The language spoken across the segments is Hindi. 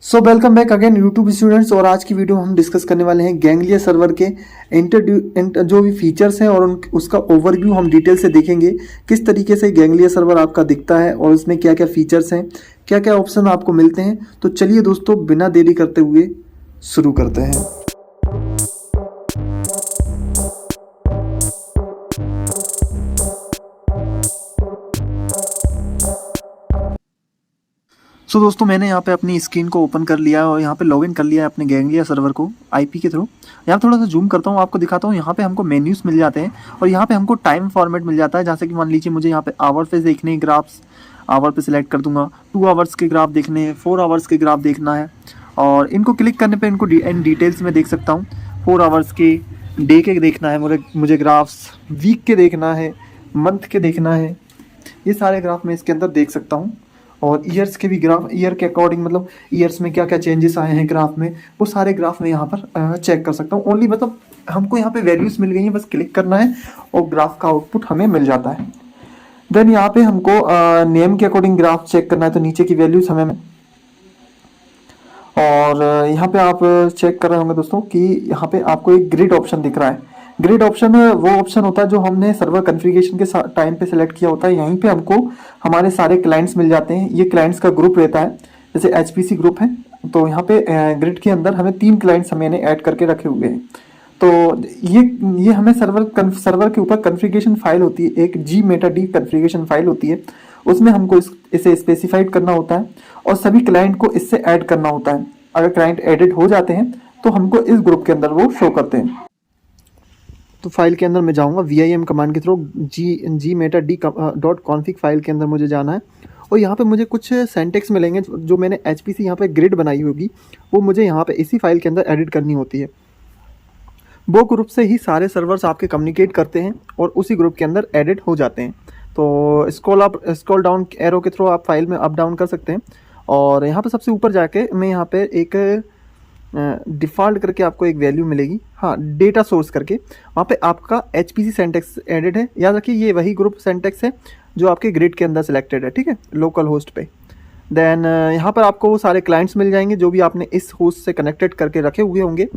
So welcome back again YouTube students. और आज की वीडियो हम डिस्कस करने वाले हैं गैंग्लिया सर्वर के जो भी फीचर्स हैं और उसका ओवरव्यू हम डिटेल से देखेंगे। किस तरीके से गैंग्लिया सर्वर आपका दिखता है और उसमें क्या क्या फीचर्स हैं, क्या क्या ऑप्शन आपको मिलते हैं। तो चलिए दोस्तों, बिना देरी करते हुए शुरू करते हैं। सो दोस्तों, मैंने यहाँ पे अपनी स्क्रीन को ओपन कर लिया है और यहाँ पे लॉगिन कर लिया है अपने गैंग्लिया सर्वर को आईपी के थ्रू। यहाँ थोड़ा सा जूम करता हूँ, आपको दिखाता हूँ। यहाँ पे हमको मेन्यूज़ मिल जाते हैं और यहाँ पे हमको टाइम फॉर्मेट मिल जाता है। जैसे कि मान लीजिए मुझे यहाँ पे आवर पे देखने ग्राफ्स, आवर पे सिलेक्ट कर दूंगा। 2 आवर्स के ग्राफ देखने, 4 आवर्स के ग्राफ देखना है और इनको क्लिक करने पर इनको इन डिटेल्स में देख सकता हूँ। 4 आवर्स के, डे के देखना है मुझे ग्राफ्स, वीक के देखना है, मंथ के देखना है। ये सारे ग्राफ मैं इसके अंदर देख सकता हूँ। और ईयर्स के भी ग्राफ, ईयर के अकॉर्डिंग मतलब ईयर्स में क्या क्या चेंजेस आए हैं ग्राफ में, वो सारे ग्राफ में यहाँ पर चेक कर सकता हूँ। ओनली मतलब हमको यहाँ पे वैल्यूज़ मिल गई हैं, बस क्लिक करना है और ग्राफ का आउटपुट हमें मिल जाता है। देन यहाँ पे हमको नेम के अकॉर्डिंग ग्राफ चेक करना है, तो नीचे की वैल्यूज़ हमें और यहाँ पे आप चेक कर रहे होंगे दोस्तों कि यहाँ पे आपको एक ग्रिड ऑप्शन दिख रहा है। ग्रिड ऑप्शन वो ऑप्शन होता है जो हमने सर्वर कॉन्फ़िगरेशन के टाइम पे सिलेक्ट किया होता है। यहीं पे हमको हमारे सारे क्लाइंट्स मिल जाते हैं। ये क्लाइंट्स का ग्रुप रहता है, जैसे एचपीसी ग्रुप है। तो यहाँ पे ग्रिड के अंदर हमें 3 क्लाइंट्स मैंने ऐड करके रखे हुए हैं। तो ये हमें सर्वर के ऊपर कॉन्फ़िगरेशन फाइल होती है, एक जी मेटा डी कॉन्फ़िगरेशन फाइल होती है। उसमें हमको इसे स्पेसिफाइड करना होता है और सभी क्लाइंट को इससे ऐड करना होता है। अगर क्लाइंट एडिड हो जाते हैं तो हमको इस ग्रुप के अंदर वो शो करते हैं। तो फाइल के अंदर मैं जाऊंगा vim कमांड के through, G meta D dot config file के अंदर मुझे जाना है और यहाँ पे मुझे कुछ सेंटेक्स मिलेंगे जो मैंने एचपीसी यहाँ पे ग्रिड बनाई होगी, वो मुझे यहाँ पे इसी फाइल के अंदर एडिट करनी होती है। वो ग्रुप से ही सारे सर्वर्स आपके कम्युनिकेट करते हैं और उसी ग्रुप के अंदर एडिट हो जाते हैं। तो स्क्रॉल डाउन एरो के थ्रू आप फाइल में अप डाउन कर सकते हैं और यहाँ पे सबसे ऊपर जाके मैं यहाँ पे एक डिफ़ॉल्ट करके आपको एक वैल्यू मिलेगी, हाँ, डेटा सोर्स करके। वहाँ पे आपका एचपीसी सेंटेक्स एडिट है। याद रखिए ये वही ग्रुप सेंटेक्स है जो आपके ग्रिड के अंदर सिलेक्टेड है, ठीक है, लोकल होस्ट पे। देन यहाँ पर आपको वो सारे क्लाइंट्स मिल जाएंगे जो भी आपने इस होस्ट से कनेक्टेड करके रखे हुए होंगे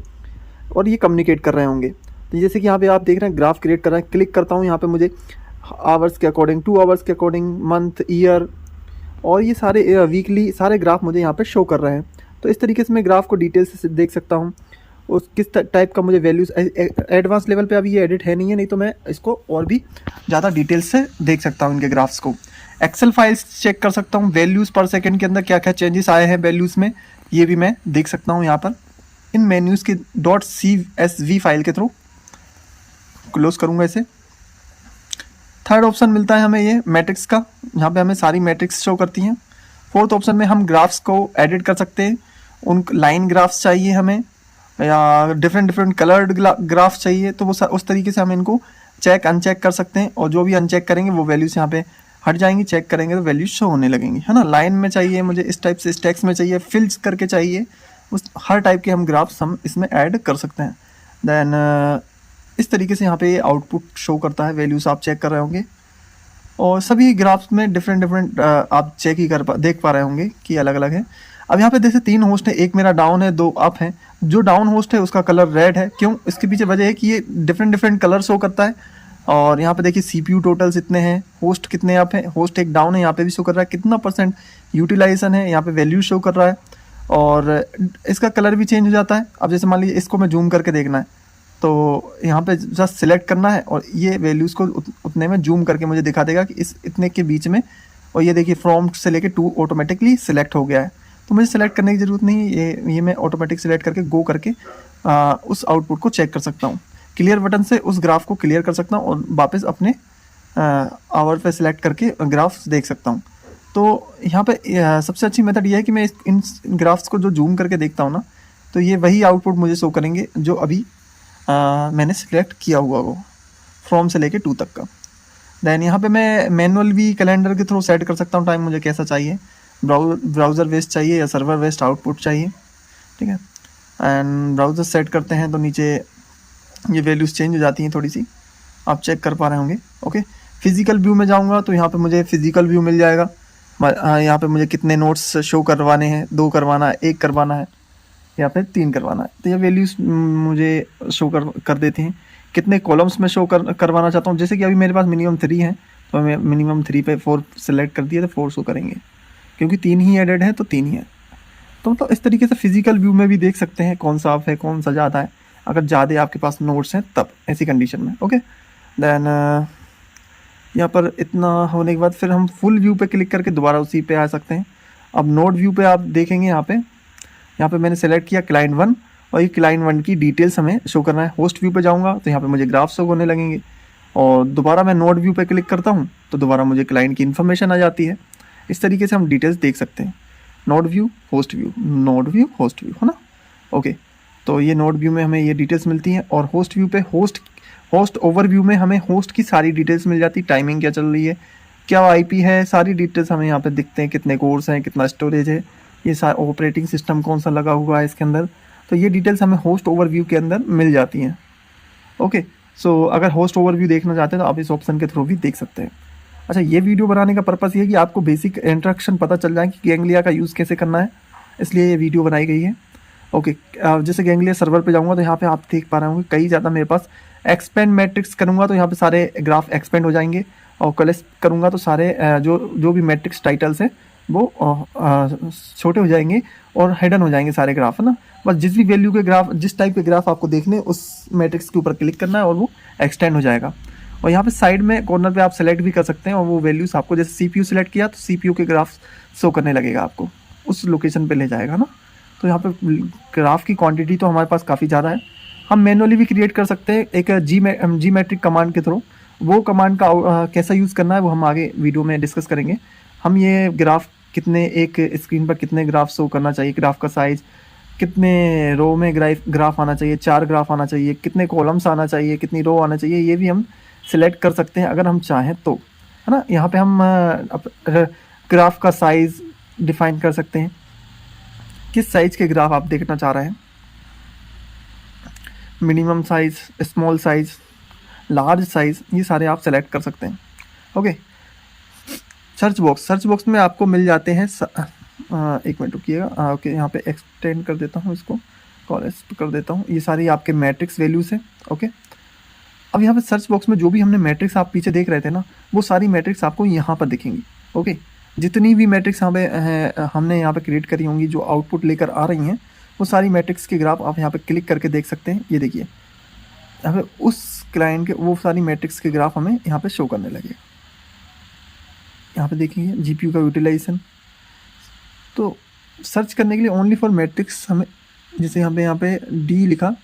और ये कम्युनिकेट कर रहे होंगे। तो जैसे कि यहाँ पे आप देख रहे हैं ग्राफ क्रिएट कर रहे हैं, क्लिक करता हूँ यहाँ पे मुझे आवर्स के अकॉर्डिंग, 2 आवर्स के अकॉर्डिंग, मंथ, ईयर और ये सारे वीकली सारे ग्राफ मुझे यहाँ पे शो कर रहे हैं। तो इस तरीके से मैं ग्राफ को डिटेल से देख सकता हूँ। उस किस टाइप का मुझे वैल्यूज़, एडवांस लेवल पे अभी ये एडिट है नहीं है, नहीं तो मैं इसको और भी ज़्यादा डिटेल से देख सकता हूँ इनके ग्राफ्स को। एक्सेल फाइल्स चेक कर सकता हूँ, वैल्यूज़ पर सेकंड के अंदर क्या क्या चेंजेस आए हैं वैल्यूज़ में, ये भी मैं देख सकता हूँ यहाँ पर इन मेन्यूज़ के .csv फाइल के थ्रू। क्लोज करूँगा इसे। थर्ड ऑप्शन मिलता है हमें ये मैट्रिक्स का, यहाँ पे हमें सारी मैट्रिक्स शो करती हैं। फोर्थ ऑप्शन में हम ग्राफ्स को एडिट कर सकते हैं। उन लाइन ग्राफ्स चाहिए हमें या डिफरेंट कलर्ड ग्राफ्स चाहिए, तो वो उस तरीके से हम इनको चेक अनचेक कर सकते हैं और जो भी अनचेक करेंगे वो वैल्यूज यहाँ पे हट जाएंगी। चेक करेंगे तो वैल्यूज शो होने लगेंगी, है ना। लाइन में चाहिए मुझे, इस टाइप से स्टैक्स में चाहिए, फिल्स करके चाहिए, उस हर टाइप के हम ग्राफ्स हम इसमें ऐड कर सकते हैं। देन इस तरीके से यहाँ पे आउटपुट शो करता है, वैल्यूज आप चेक कर रहे होंगे और सभी ग्राफ्स में डिफरेंट आप चेक ही देख पा रहे होंगे कि अलग अलग है। अब यहाँ पे जैसे 3 होस्ट है, एक मेरा डाउन है, 2 अप है। जो डाउन होस्ट है उसका कलर रेड है, क्यों? इसके पीछे वजह है कि ये डिफरेंट कलर शो करता है। और यहाँ पे देखिए CPU टोटल्स इतने हैं, होस्ट कितने अप है, होस्ट एक डाउन है, यहाँ पे भी शो कर रहा है, कितना % यूटिलाइजेशन है, यहाँ पे वैल्यू शो कर रहा है और इसका कलर भी चेंज हो जाता है। अब जैसे मान लीजिए इसको मैं जूम करके देखना है तो यहाँ पे जस्ट सिलेक्ट करना है और ये वैल्यूज़ को उतने में जूम करके मुझे दिखा देगा कि इस इतने के बीच में। और ये देखिए फ्रॉम से लेके टू ऑटोमेटिकली सिलेक्ट हो गया है, तो मुझे सिलेक्ट करने की ज़रूरत नहीं है। ये मैं ऑटोमेटिक सिलेक्ट करके गो करके उस आउटपुट को चेक कर सकता हूँ। क्लियर बटन से उस ग्राफ को क्लियर कर सकता हूँ और वापस अपने आवर पे सिलेक्ट करके ग्राफ्स देख सकता हूँ। तो यहाँ पे सबसे अच्छी मेथड ये है कि मैं इन ग्राफ्स को जो जूम करके देखता हूँ ना, तो ये वही आउटपुट मुझे शो करेंगे जो अभी मैंने सिलेक्ट किया हुआ वो फ्रॉम से लेके 2 तक का। देन यहाँ पे मैं मैनुअल भी कैलेंडर के थ्रू सेट कर सकता हूँ टाइम मुझे कैसा चाहिए, ब्राउज़र बेस्ड चाहिए या सर्वर बेस्ड आउटपुट चाहिए, ठीक है। एंड ब्राउज़र सेट करते हैं तो नीचे ये वैल्यूज़ चेंज हो जाती हैं थोड़ी सी, आप चेक कर पा रहे होंगे। ओके, फिजिकल व्यू में जाऊँगा तो यहाँ पे मुझे फिजिकल व्यू मिल जाएगा यहाँ पे मुझे कितने नोट्स शो करवाने हैं, 2 करवाना है, 1 करवाना है या फिर 3 करवाना है। तो ये वैल्यूज़ मुझे शो कर देती हैं। कितने कॉलम्स में शो करवाना चाहता हूँ, जैसे कि अभी मेरे पास मिनिमम 3 है, तो मैं मिनिमम 3 पे 4 सेलेक्ट कर दिया तो 4 शो करेंगे, क्योंकि 3 ही एडेड है तो 3 ही है। तो मतलब इस तरीके से फिजिकल व्यू में भी देख सकते हैं कौन सा ऑफ है, कौन सा ज़्यादा है, अगर ज़्यादा आपके पास नोट्स हैं तब, ऐसी कंडीशन में। ओके, देन यहाँ पर इतना होने के बाद फिर हम फुल व्यू पे क्लिक करके दोबारा उसी पे आ सकते हैं। अब नोड व्यू पे आप देखेंगे यहाँ पे मैंने सेलेक्ट किया क्लाइंट 1, और ये क्लाइंट 1 की डिटेल्स हमें शो करना है। होस्ट व्यू पे जाऊँगा तो यहाँ पे मुझे ग्राफ शो होने लगेंगे, और दोबारा मैं नोड व्यू पे क्लिक करता हूँ तो दोबारा मुझे क्लाइंट की इन्फॉर्मेशन आ जाती है। इस तरीके से हम डिटेल्स देख सकते हैं। Node view, host view, node view, host view, है ना। ओके, तो ये नोड व्यू में हमें ये डिटेल्स मिलती हैं, और होस्ट व्यू पे होस्ट ओवरव्यू में हमें होस्ट की सारी डिटेल्स मिल जाती है। टाइमिंग क्या चल रही है, क्या आईपी है, सारी डिटेल्स हमें यहाँ पे दिखते हैं। कितने कोर्स हैं, कितना स्टोरेज है, ये सारा ऑपरेटिंग सिस्टम कौन सा लगा हुआ है इसके अंदर, तो ये डिटेल्स हमें होस्ट ओवरव्यू के अंदर मिल जाती हैं। ओके, सो अगर होस्ट ओवरव्यू देखना चाहते हैं तो आप इस ऑप्शन के थ्रू भी देख सकते हैं। अच्छा, ये वीडियो बनाने का पर्पस ये है कि आपको बेसिक इंस्ट्रक्शन पता चल जाए कि गैंग्लिया का यूज़ कैसे करना है, इसलिए ये वीडियो बनाई गई है। ओके, जैसे गैंग्लिया सर्वर पे जाऊँगा तो यहाँ पे आप देख पा रहे होंगे कई ज़्यादा मेरे पास एक्सपेंड मैट्रिक्स करूँगा तो यहाँ पे सारे ग्राफ एक्सपेंड हो जाएंगे, और कलेक्ट करूँगा तो सारे जो भी मैट्रिक्स टाइटल्स हैं वो छोटे हो जाएंगे और हिडन हो जाएंगे सारे ग्राफ, है ना। बस जिस भी वैल्यू के ग्राफ, जिस टाइप के ग्राफ आपको देखने, उस मैट्रिक्स के ऊपर क्लिक करना है और वो एक्सटेंड हो जाएगा। और यहाँ पे साइड में कॉर्नर पे आप सेलेक्ट भी कर सकते हैं, और वो वैल्यूज़ आपको, जैसे सीपीयू सेलेक्ट किया तो सीपीयू के ग्राफ शो करने लगेगा, आपको उस लोकेशन पे ले जाएगा ना। तो यहाँ पे ग्राफ की क्वांटिटी तो हमारे पास काफ़ी ज़्यादा है। हम मैनुअली भी क्रिएट कर सकते हैं एक जी मैट्रिक कमांड के थ्रू। वो कमांड का कैसा यूज़ करना है वो हम आगे वीडियो में डिस्कस करेंगे। हम ये ग्राफ कितने, एक स्क्रीन पर कितने ग्राफ शो करना चाहिए, ग्राफ का साइज़, कितने रो में ग्राफ आना चाहिए, 4 ग्राफ आना चाहिए, कितने कॉलम्स आना चाहिए, कितनी रो आना चाहिए, ये भी हम सिलेक्ट कर सकते हैं अगर हम चाहें तो, है ना। यहाँ पे हम ग्राफ का साइज़ डिफाइन कर सकते हैं, किस साइज़ के ग्राफ आप देखना चाह रहे हैं, minimum size, small size, large size, ये सारे आप सेलेक्ट कर सकते हैं। ओके, सर्च बॉक्स में आपको मिल जाते हैं एक मिनट रुकिएगा। ओके, यहाँ पे एक्सटेंड कर देता हूँ, इसको कॉलेज कर देता हूँ। ये सारी आपके मैट्रिक्स वैल्यूज़ हैं। ओके, अब यहाँ पे सर्च बॉक्स में जो भी हमने मैट्रिक्स आप पीछे देख रहे थे ना, वो सारी मैट्रिक्स आपको यहाँ पर दिखेंगी। ओके, जितनी भी मैट्रिक्स यहाँ पे हमने यहाँ पे क्रिएट करी होंगी, जो आउटपुट लेकर आ रही हैं, वो सारी मैट्रिक्स के ग्राफ आप यहाँ पे क्लिक करके देख सकते हैं। ये देखिए, यहाँ पे उस क्लाइंट के वो सारी मैट्रिक्स के ग्राफ हमें यहाँ पे शो करने लगे। यहाँ पे देखिए जीपीयू का यूटिलाइजेशन। तो सर्च करने के लिए ओनली फॉर मैट्रिक्स हमें, जैसे यहाँ पे डी लिखा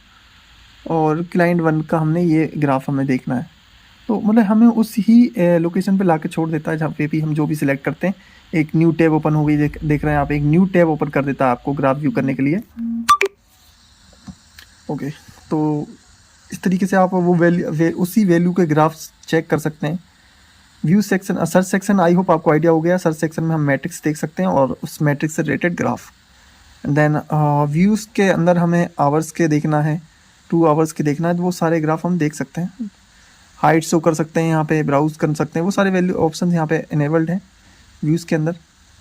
और क्लाइंट 1 का हमने ये ग्राफ हमें देखना है, तो मतलब हमें उस ही लोकेशन पे लाके छोड़ देता है जहाँ पे भी हम जो भी सिलेक्ट करते हैं। एक न्यू टैब ओपन हो गई, देख रहे हैं आप, एक न्यू टैब ओपन कर देता है आपको ग्राफ व्यू करने के लिए। ओके, तो इस तरीके से आप वो उसी वैल्यू के ग्राफ चेक कर सकते हैं। View section, search section, I hope आपको आइडिया हो गया। सर्च सेक्शन में हम मैट्रिक्स देख सकते हैं और उस मैट्रिक्स से रिलेटेड ग्राफ। देन व्यूज़ के अंदर हमें आवर्स के देखना है, 2 आवर्स के देखना है, तो वो सारे ग्राफ हम देख सकते हैं। हाइट शो कर सकते हैं, यहाँ पे ब्राउज कर सकते हैं, वो सारे वैल्यू ऑप्शन यहाँ पे इनेबल्ड हैं व्यूज़ के अंदर।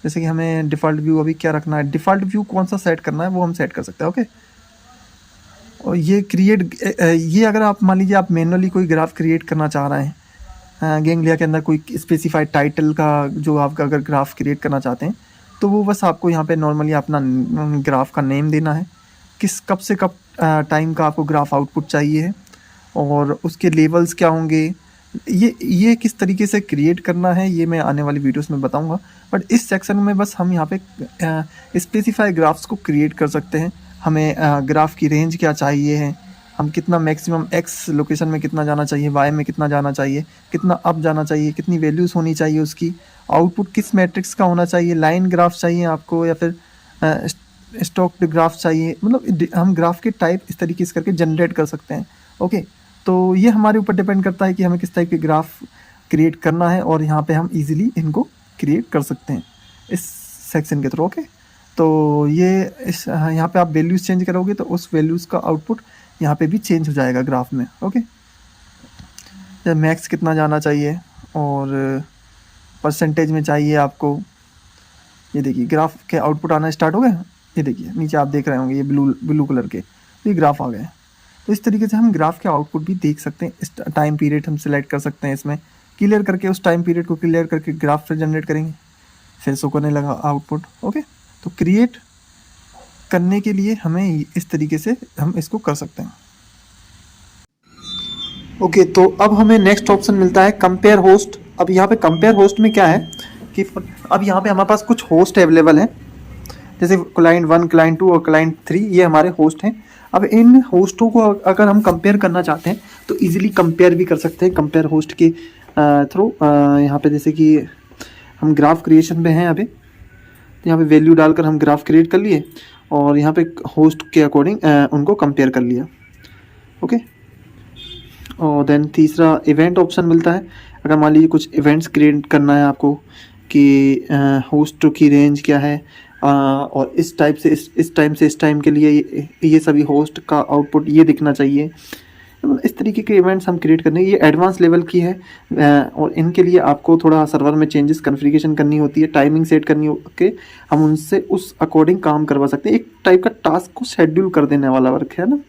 जैसे कि हमें डिफ़ॉल्ट व्यू अभी क्या रखना है, डिफ़ॉल्ट व्यू कौन सा सेट करना है वो हम सेट कर सकते हैं। ओके, और ये अगर आप मान लीजिए आप मैनुअली कोई ग्राफ क्रिएट करना चाह रहे हैं, गैंग्लिया के अंदर कोई स्पेसिफाइड टाइटल का जो आप अगर ग्राफ क्रिएट करना चाहते हैं, तो वो बस आपको यहाँ पे नॉर्मली अपना ग्राफ का नेम देना है, कब से कब टाइम का आपको ग्राफ आउटपुट चाहिए है, और उसके लेवल्स क्या होंगे, ये किस तरीके से क्रिएट करना है, ये मैं आने वाली वीडियोस में बताऊंगा। बट इस सेक्शन में बस हम यहाँ पे स्पेसिफाई ग्राफ्स को क्रिएट कर सकते हैं। हमें ग्राफ की रेंज क्या चाहिए है, हम कितना मैक्सिमम एक्स लोकेशन में कितना जाना चाहिए, वाई में कितना जाना चाहिए, कितना अप जाना चाहिए, कितनी वैल्यूज़ होनी चाहिए, उसकी आउटपुट किस मैट्रिक्स का होना चाहिए, लाइन ग्राफ चाहिए आपको या फिर स्टॉक्ड ग्राफ चाहिए, मतलब हम ग्राफ के टाइप इस तरीके से करके जनरेट कर सकते हैं। ओके, तो ये हमारे ऊपर डिपेंड करता है कि हमें किस टाइप के ग्राफ क्रिएट करना है, और यहाँ पे हम इजीली इनको क्रिएट कर सकते हैं इस सेक्शन के थ्रू। ओके, तो ये यहाँ पे आप वैल्यूज़ चेंज करोगे तो उस वैल्यूज़ का आउटपुट यहाँ पे भी चेंज हो जाएगा ग्राफ में। ओके, मैक्स कितना जाना चाहिए और परसेंटेज में चाहिए आपको, ये देखिए ग्राफ के आउटपुट आना स्टार्ट हो गए। ये देखिए नीचे आप देख रहे होंगे ये ब्लू कलर के, तो ये ग्राफ आ गए। तो इस तरीके से हम ग्राफ के आउटपुट भी देख सकते हैं। इस टाइम पीरियड हम सिलेक्ट कर सकते हैं, इसमें क्लियर करके उस टाइम पीरियड को क्लियर करके ग्राफ फिर जनरेट करेंगे, फिर शो करने लगा आउटपुट। ओके, तो क्रिएट करने के लिए हमें इस तरीके से हम इसको कर सकते हैं। ओके, तो अब हमें नेक्स्ट ऑप्शन मिलता है कंपेयर होस्ट। अब यहाँ पे कंपेयर होस्ट में क्या है कि अब यहाँ पे हमारे पास कुछ होस्ट अवेलेबल हैं, जैसे क्लाइंट 1, क्लाइंट 2 और क्लाइंट 3, ये हमारे होस्ट हैं। अब इन होस्टों को अगर हम कंपेयर करना चाहते हैं तो इजीली कंपेयर भी कर सकते हैं कंपेयर होस्ट के थ्रू। यहाँ पे जैसे कि हम ग्राफ क्रिएशन में हैं अभी, तो यहाँ पे वैल्यू डालकर हम ग्राफ क्रिएट कर लिए और यहाँ पे होस्ट के अकॉर्डिंग उनको कंपेयर कर लिया। ओके, और देन तीसरा इवेंट ऑप्शन मिलता है। अगर मान लीजिए कुछ इवेंट्स क्रिएट करना है आपको कि होस्ट की रेंज क्या है और इस टाइप से इस टाइम से इस टाइम के लिए ये सभी होस्ट का आउटपुट ये दिखना चाहिए, इस तरीके के इवेंट्स हम क्रिएट करने, ये एडवांस लेवल की है और इनके लिए आपको थोड़ा सर्वर में चेंजेस कॉन्फ़िगरेशन करनी होती है, टाइमिंग सेट करनी होके हम उनसे उस अकॉर्डिंग काम करवा सकते हैं। एक टाइप का टास्क को शेड्यूल कर देने वाला वर्क है ना।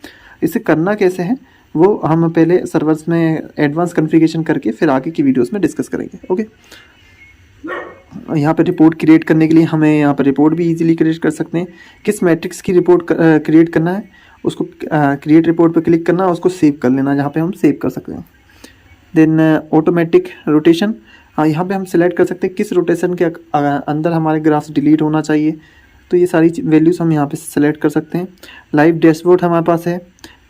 इसे करना कैसे है वो हम पहले सर्वर्स में एडवांस कॉन्फ़िगरेशन करके फिर आगे की वीडियोस में डिस्कस करेंगे। ओके, यहाँ पे रिपोर्ट क्रिएट करने के लिए हमें यहाँ पर रिपोर्ट भी इजीली क्रिएट कर सकते हैं। किस मैट्रिक्स की रिपोर्ट क्रिएट करना है उसको क्रिएट रिपोर्ट पर क्लिक करना, उसको सेव कर लेना जहाँ पे हम सेव कर सकते हैं। देन ऑटोमेटिक रोटेशन, हाँ यहाँ पे हम सिलेक्ट कर सकते हैं किस रोटेशन के अंदर हमारे ग्राफ्स डिलीट होना चाहिए, तो ये सारी वैल्यूज़ हम यहाँ पे सेलेक्ट कर सकते हैं। लाइव डैशबोर्ड हमारे पास है,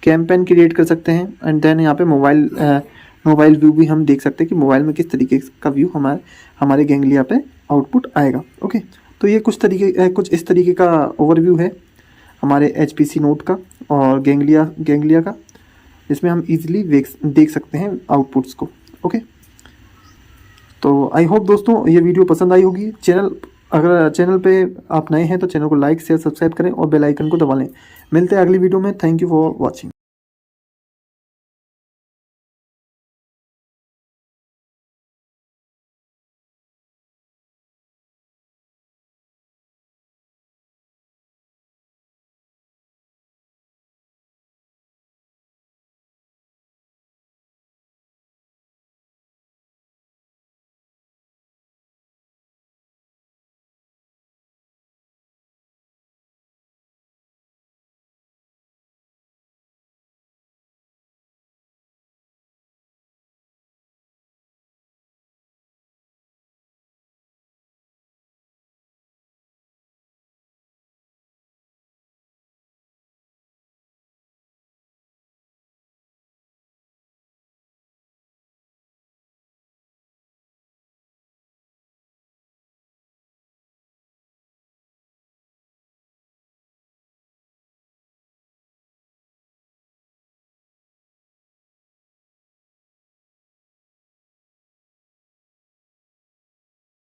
कैंपेन क्रिएट कर सकते हैं एंड देन यहाँ पे मोबाइल व्यू भी हम देख सकते हैं कि मोबाइल में किस तरीके का व्यू हमारे गैंगलिया पे आउटपुट आएगा। ओके, तो ये कुछ इस तरीके का ओवरव्यू है हमारे HPC नोड का और गैंगलिया का, इसमें हम इजीली देख सकते हैं आउटपुट्स को। ओके, तो आई होप दोस्तों ये वीडियो पसंद आई होगी। अगर चैनल पे आप नए हैं तो चैनल को लाइक शेयर सब्सक्राइब करें और बेल आइकन को दबा लें। मिलते हैं अगली वीडियो में। Thank you for watching.